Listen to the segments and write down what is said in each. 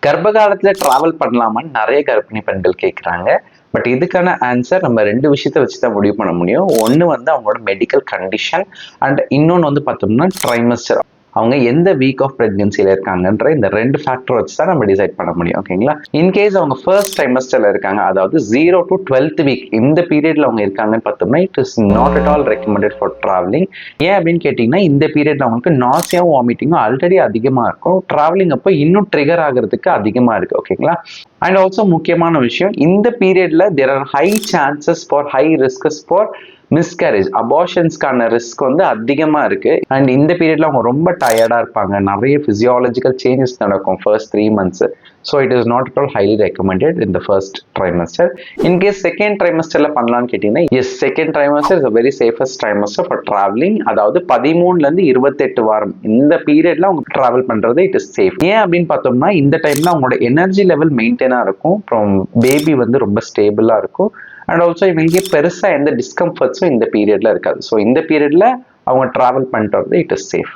கர்ப்ப காலத்துல டிராவல் பண்ணலாமான்னு நிறைய கர்ப்பிணி பெண்கள் கேட்குறாங்க. பட் இதுக்கான ஆன்சர் நம்ம 2 விஷயத்த வச்சு தான் முடிவு பண்ண முடியும். ஒண்ணு வந்து அவங்களோட மெடிக்கல் கண்டிஷன் அண்ட் இன்னொன்னு வந்து பார்த்தோம்னா ட்ரைமஸ்டர். அவங்க எந்த வீக் ஆஃப் பிரெக்னன்சில இருக்காங்கன்ற இந்த 2 ஃபேக்டர் வச்சு தான் நம்ம டிசைட் பண்ண முடியும். ஓகேங்களா? இன்கேஸ் அவங்க ஃபர்ஸ்ட் ட்ரைமஸ்டர்ல இருக்காங்க, அதாவது 0 to 12th வீக் இந்த பீரியட்ல அவங்க இருக்காங்கன்னு பார்த்தோம்னா it is not at all recommended for travelling. ஏன் அப்படின்னு கேட்டீங்கன்னா இந்த பீரியட்ல அவங்களுக்கு நாசியாவும் வாமிட்டிங்கும் ஆல்ரெடி அதிகமா இருக்கும். டிராவலிங் அப்போ இன்னும் ட்ரிகர் ஆகிறதுக்கு அதிகமா இருக்கு. ஓகேங்களா? அண்ட் ஆல்சோ முக்கியமான விஷயம், இந்த பீரியட்ல there are high chances for high risks for miscarriage, அபார்ஷன்ஸ்க்கான ரிஸ்க் வந்து அதிகமா இருக்கு. அண்ட் இந்த பீரியட்ல அவங்க ரொம்ப டயர்டா இருப்பாங்க, நிறைய பிசியாலஜிக்கல் சேஞ்சஸ் நடக்கும் first 3 months. So it is not at all highly recommended in the first trimester. In case second ட்ரைமஸ்டர்ல பண்ணலாம்னு கேட்டீங்கன்னா yes, second trimester is very safest trimester for travelling. அதாவது 13ல இருந்து 28 வாரம் இந்த பீரியட்ல அவங்க டிராவல் பண்றது இட் இஸ் சேஃப். ஏன் அப்படின்னு பார்த்தோம்னா இந்த டைம்ல அவங்களோட எனர்ஜி லெவல் மெயின்டைனா இருக்கும், அப்புறம் பேபி வந்து ரொம்ப ஸ்டேபிளா இருக்கும். அண்ட் ஆல்சோ இவங்களுக்கு பெருசா எந்த டிஸ்கம்ஃபர்ட்ஸும் இந்த பீரியட்ல இருக்காது. ஸோ இந்த பீரியட்ல அவங்க டிராவல் பண்ணிட்டு வரது இட் இஸ் சேஃப்.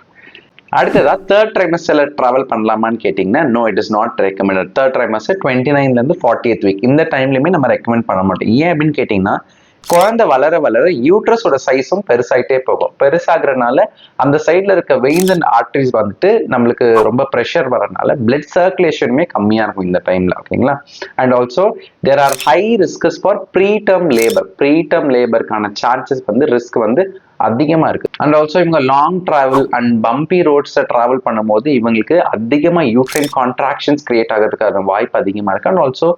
அடுத்ததா தேர்ட் ட்ரைமஸ்டர்ல டிராவல் பண்ணலாமான்னு கேட்டீங்கன்னா no, it is not recommended. Third trimester 29ல இருந்து 40th வீக் இந்த டைம்லயுமே நம்ம ரெக்கமெண்ட் பண்ண மாட்டோம். ஏன் அப்படின்னு கேட்டீங்கன்னா குழந்தை வளர வளர யூட்ரஸோட சைஸும் பெருசாயிட்டே போகும். பெருசாகிறதுனால அந்த சைட்ல இருக்க வெயின்ஸ் அண்ட் ஆர்டரிஸ் வந்துட்டு நம்மளுக்கு ரொம்ப ப்ரெஷர் வரனால பிளட் சர்க்குலேஷனுமே கம்மியா இருக்கும் இந்த டைம்ல. ஓகேங்களா? And also there are high risks for preterm labour. Preterm லேபருக்கான சான்சஸ் வந்து ரிஸ்க் வந்து அதிகமா இருக்கு. அண்ட் ஆல்சோ இவங்க லாங் டிராவல் அண்ட் பம்பி ரோட்ஸை டிராவல் பண்ணும்போது இவங்களுக்கு அதிகமா யூட்ரைன் கான்ட்ராக்ஷன்ஸ் கிரியேட் ஆகிறதுக்கான வாய்ப்பு அதிகமா இருக்கு. அண்ட் ஆல்சோ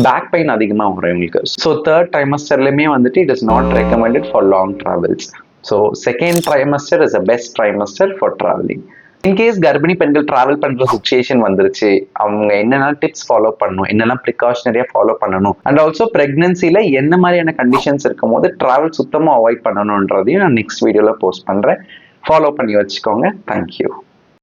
பேக் பெயின் அதிகமா வரும் இவங்களுக்கு. ஸோ தேர்ட் ட்ரைமஸ்டர்லயுமே வந்துட்டு it is not recommended for long travels. So second trimester is a best trimester for travelling. In case கர்ப்பிணி பெண்கள் டிராவல் பண்ற சுச்சுவேஷன் வந்துருச்சு, அவங்க என்னென்ன டிப்ஸ் ஃபாலோ பண்ணணும், என்னெல்லாம் ப்ரிகாஷனரியா ஃபாலோ பண்ணணும், அண்ட் ஆல்சோ பிரெக்னன்சில என்ன மாதிரியான கண்டிஷன்ஸ் இருக்கும் போது டிராவல் சுத்தமா அவாய்ட் பண்ணணும்ன்றதையும் நான் நெக்ஸ்ட் வீடியோல போஸ்ட் பண்றேன். ஃபாலோ பண்ணி வச்சுக்கோங்க. தேங்க்யூ.